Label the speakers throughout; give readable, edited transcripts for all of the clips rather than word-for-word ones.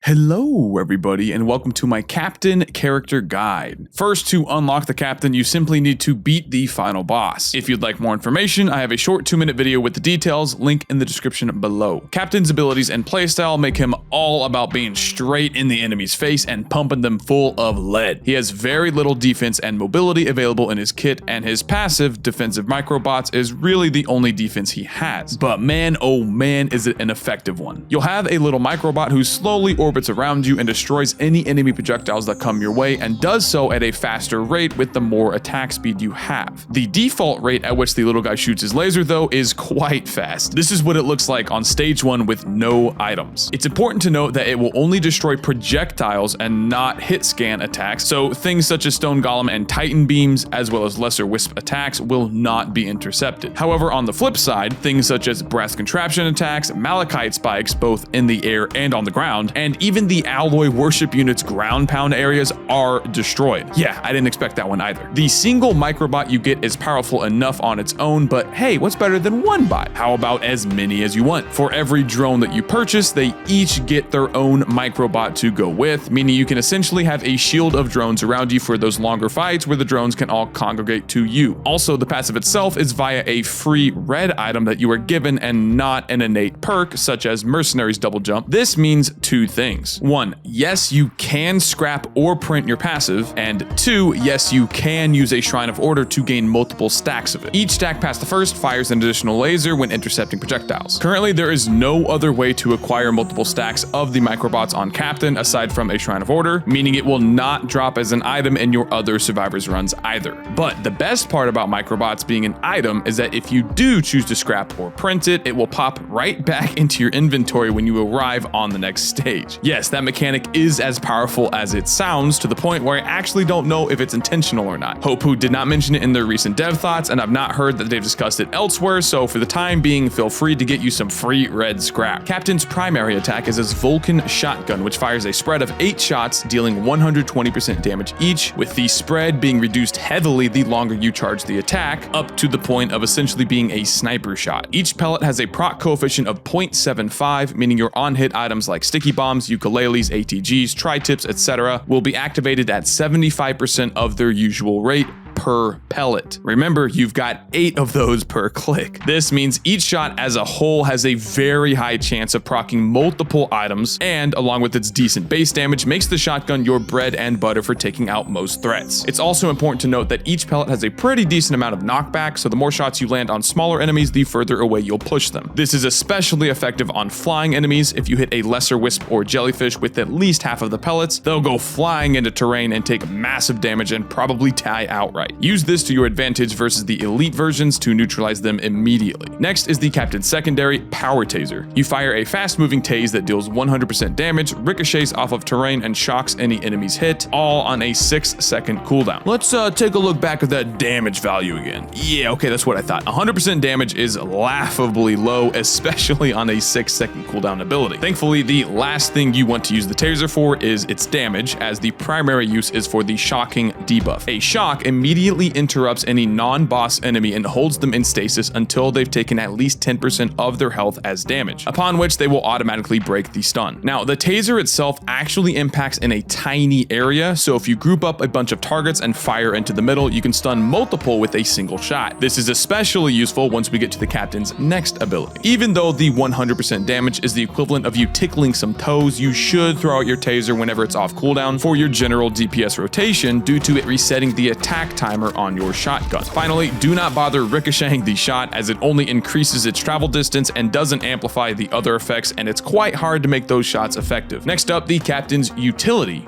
Speaker 1: Hello everybody and welcome to my Captain character guide. First, to unlock the Captain, you simply need to beat the final boss. If you'd like more information, I have a short 2-minute video with the details, link in the description below. Captain's abilities and playstyle make him all about being straight in the enemy's face and pumping them full of lead. He has very little defense and mobility available in his kit, and his passive, defensive microbots, is really the only defense he has. But man, oh man, is it an effective one. You'll have a little microbot who slowly orbits around you and destroys any enemy projectiles that come your way, and does so at a faster rate with the more attack speed you have. The default rate at which the little guy shoots his laser though is quite fast. This is what it looks like on stage 1 with no items. It's important to note that it will only destroy projectiles and not hit scan attacks, so things such as stone golem and titan beams as well as lesser wisp attacks will not be intercepted. However, on the flip side, things such as brass contraption attacks, malachite spikes both in the air and on the ground, and even the alloy worship unit's ground pound areas are destroyed. Yeah, I didn't expect that one either. The single microbot you get is powerful enough on its own, but hey, what's better than one bot? How about as many as you want? For every drone that you purchase, they each get their own microbot to go with, meaning you can essentially have a shield of drones around you for those longer fights where the drones can all congregate to you. Also, the passive itself is via a free red item that you are given and not an innate perk such as Mercenary's double jump. This means two things. 1, yes, you can scrap or print your passive, and 2, yes, you can use a Shrine of Order to gain multiple stacks of it. Each stack past the first fires an additional laser when intercepting projectiles. Currently, there is no other way to acquire multiple stacks of the microbots on Captain aside from a Shrine of Order, meaning it will not drop as an item in your other survivors runs either. But the best part about microbots being an item is that if you do choose to scrap or print it, it will pop right back into your inventory when you arrive on the next stage. Yes, that mechanic is as powerful as it sounds, to the point where I actually don't know if it's intentional or not. Hopu did not mention it in their recent dev thoughts, and I've not heard that they've discussed it elsewhere, so for the time being, feel free to get you some free red scrap. Captain's primary attack is his Vulcan shotgun, which fires a spread of 8 shots, dealing 120% damage each, with the spread being reduced heavily the longer you charge the attack, up to the point of essentially being a sniper shot. Each pellet has a proc coefficient of 0.75, meaning your on-hit items like sticky bombs, ukuleles, ATGs, tri-tips, etc. will be activated at 75% of their usual rate per pellet. Remember, you've got 8 of those per click. This means each shot as a whole has a very high chance of proccing multiple items, and along with its decent base damage, makes the shotgun your bread and butter for taking out most threats. It's also important to note that each pellet has a pretty decent amount of knockback, so the more shots you land on smaller enemies, the further away you'll push them. This is especially effective on flying enemies. If you hit a lesser wisp or jellyfish with at least half of the pellets, they'll go flying into terrain and take massive damage and probably die outright. Use this to your advantage versus the elite versions to neutralize them immediately. Next is the Captain's secondary, Power Taser. You fire a fast-moving tase that deals 100% damage, ricochets off of terrain, and shocks any enemies hit, all on a 6-second cooldown. Let's take a look back at that damage value again. Yeah, okay, that's what I thought. 100% damage is laughably low, especially on a 6-second cooldown ability. Thankfully, the last thing you want to use the taser for is its damage, as the primary use is for the shocking debuff. A shock immediately interrupts any non-boss enemy and holds them in stasis until they've taken at least 10% of their health as damage, upon which they will automatically break the stun. Now, the taser itself actually impacts in a tiny area, so if you group up a bunch of targets and fire into the middle, you can stun multiple with a single shot. This is especially useful once we get to the Captain's next ability. Even though the 100% damage is the equivalent of you tickling some toes, you should throw out your taser whenever it's off cooldown for your general DPS rotation, due to it resetting the attack timer on your shotgun. Finally, do not bother ricocheting the shot, as it only increases its travel distance and doesn't amplify the other effects, and it's quite hard to make those shots effective. Next up, the Captain's utility,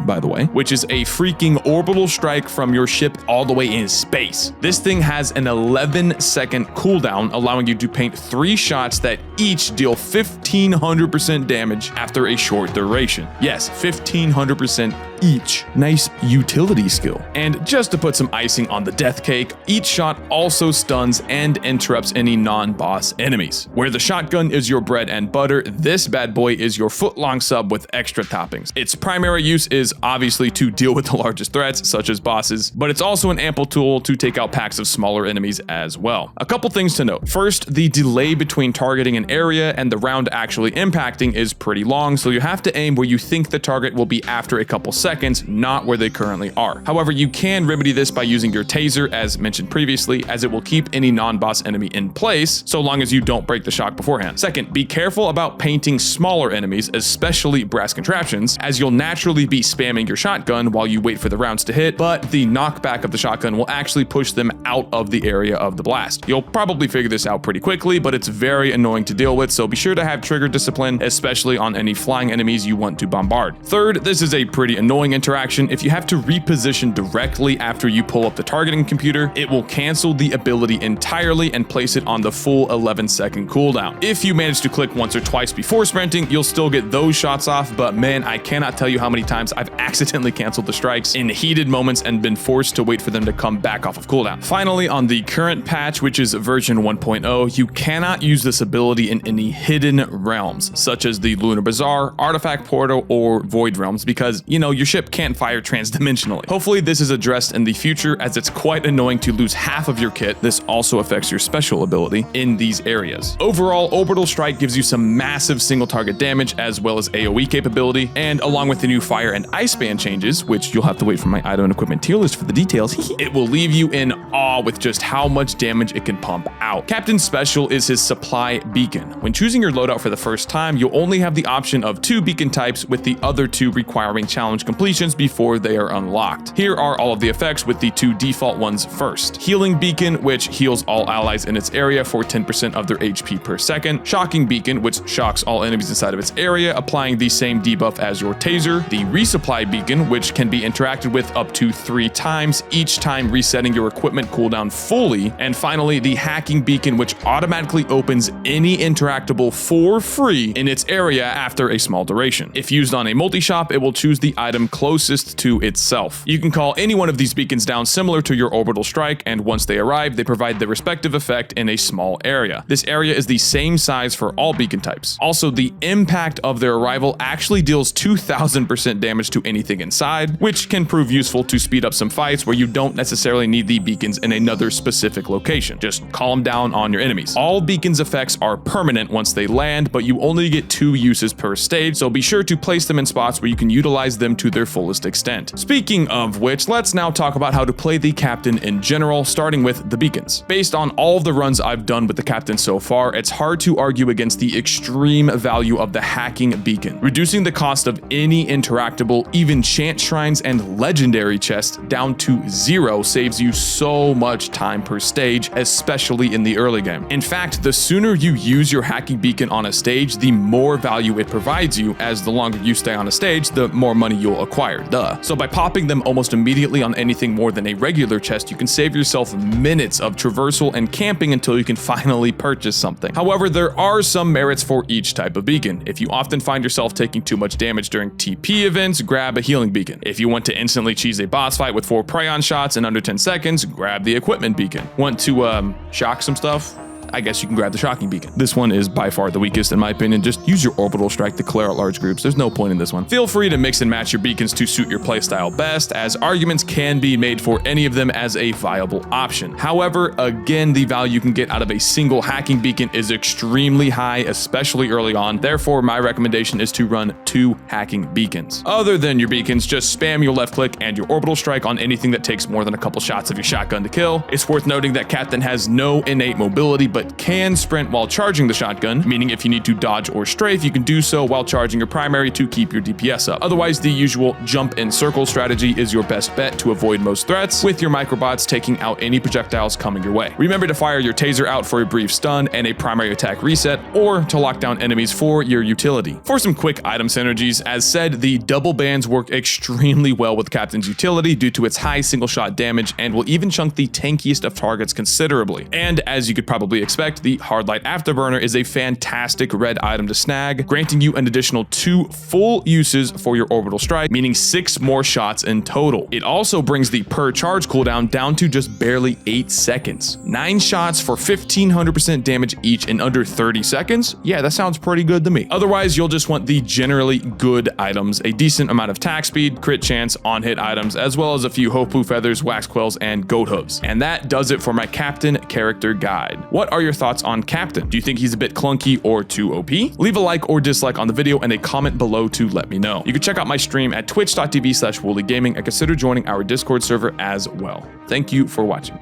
Speaker 1: by the way, which is a freaking orbital strike from your ship all the way in space. This thing has an 11-second cooldown, allowing you to paint 3 shots that each deal 1500% damage after a short duration. Yes, 1500% each. Nice utility skill. And just just to put some icing on the death cake, each shot also stuns and interrupts any non-boss enemies. Where the shotgun is your bread and butter, this bad boy is your foot-long sub with extra toppings. Its primary use is obviously to deal with the largest threats, such as bosses, but it's also an ample tool to take out packs of smaller enemies as well. A couple things to note. First, the delay between targeting an area and the round actually impacting is pretty long, so you have to aim where you think the target will be after a couple seconds, not where they currently are. However, you can remedy this by using your taser, as mentioned previously, as it will keep any non-boss enemy in place, so long as you don't break the shock beforehand. Second, be careful about painting smaller enemies, especially brass contraptions, as you'll naturally be spamming your shotgun while you wait for the rounds to hit, but the knockback of the shotgun will actually push them out of the area of the blast. You'll probably figure this out pretty quickly, but it's very annoying to deal with, so be sure to have trigger discipline, especially on any flying enemies you want to bombard. Third, this is a pretty annoying interaction. If you have to reposition directly after you pull up the targeting computer, it will cancel the ability entirely and place it on the full 11-second cooldown. If you manage to click once or twice before sprinting, you'll still get those shots off, but man, I cannot tell you how many times I've accidentally canceled the strikes in heated moments and been forced to wait for them to come back off of cooldown. Finally, on the current patch, which is version 1.0, you cannot use this ability in any hidden realms, such as the Lunar Bazaar, Artifact Portal, or Void Realms, because, you know, your ship can't fire transdimensionally. Hopefully this is addressed in the future, as it's quite annoying to lose half of your kit. This also affects your special ability in these areas. Overall, Orbital Strike gives you some massive single target damage as well as AoE capability, and along with the new fire and ice band changes, which you'll have to wait for my item and equipment tier list for the details, it will leave you in awe with just how much damage it can pump out. Captain's special is his supply beacon. When choosing your loadout for the first time, you'll only have the option of 2 beacon types, with the other 2 requiring challenge completions before they are unlocked. Here are all of the effects, with the 2 default ones first. Healing Beacon, which heals all allies in its area for 10% of their HP per second. Shocking Beacon, which shocks all enemies inside of its area, applying the same debuff as your taser. The Resupply Beacon, which can be interacted with up to 3 times, each time resetting your equipment cooldown fully. And finally, the Hacking Beacon, which automatically opens any interactable for free in its area after a small duration. If used on a multi-shop, it will choose the item closest to itself. You can call any one of these beacons down similar to your Orbital Strike, and once they arrive, they provide the respective effect in a small area. This area is the same size for all beacon types. Also, the impact of their arrival actually deals 2000% damage to anything inside, which can prove useful to speed up some fights where you don't necessarily need the beacons in another specific location. Just call them down on your enemies. All beacons effects are permanent once they land, but you only get 2 uses per stage, so be sure to place them in spots where you can utilize them to their fullest extent. Speaking of which, let's now talk about how to play the Captain in general, starting with the beacons. Based on all of the runs I've done with the Captain so far, it's hard to argue against the extreme value of the Hacking Beacon. Reducing the cost of any interactable, even chant shrines and legendary chests down to 0 saves you so much time per stage, especially in the early game. In fact, the sooner you use your Hacking Beacon on a stage, the more value it provides you, as the longer you stay on a stage, the more money you'll acquire, duh. So by popping them almost immediately on anything more than a regular chest, you can save yourself minutes of traversal and camping until you can finally purchase something. However, there are some merits for each type of beacon. If you often find yourself taking too much damage during TP events, grab a Healing Beacon. If you want to instantly cheese a boss fight with 4 Prayon shots in under 10 seconds, grab the Equipment Beacon. Want to shock some stuff? I guess you can grab the Shocking Beacon. This one is by far the weakest in my opinion. Just use your Orbital Strike to clear out large groups. There's no point in this one. Feel free to mix and match your beacons to suit your playstyle best, as arguments can be made for any of them as a viable option. However, again, the value you can get out of a single Hacking Beacon is extremely high, especially early on. Therefore, my recommendation is to run 2 Hacking Beacons. Other than your beacons, just spam your left click and your Orbital Strike on anything that takes more than a couple shots of your shotgun to kill. It's worth noting that Captain has no innate mobility, but can sprint while charging the shotgun, meaning if you need to dodge or strafe, you can do so while charging your primary to keep your DPS up. Otherwise, the usual jump and circle strategy is your best bet to avoid most threats, with your microbots taking out any projectiles coming your way. Remember to fire your taser out for a brief stun and a primary attack reset, or to lock down enemies for your utility. For some quick item synergies, as said, the double bands work extremely well with Captain's utility due to its high single shot damage, and will even chunk the tankiest of targets considerably. And as you could probably expect, expect, the Hard Light Afterburner is a fantastic red item to snag, granting you an additional 2 full uses for your orbital strike, meaning 6 more shots in total. It also brings the per charge cooldown down to just barely 8 seconds. 9 shots for 1500% damage each in under 30 seconds? Yeah, that sounds pretty good to me. Otherwise, you'll just want the generally good items, a decent amount of attack speed, crit chance, on-hit items, as well as a few Hopu feathers, wax quills, and goat hooves. And that does it for my Captain character guide. What are your thoughts on Captain? Do you think he's a bit clunky or too OP? Leave a like or dislike on the video and a comment below to let me know. You can check out my stream at twitch.tv/WoolieGaming and consider joining our Discord server as well. Thank you for watching.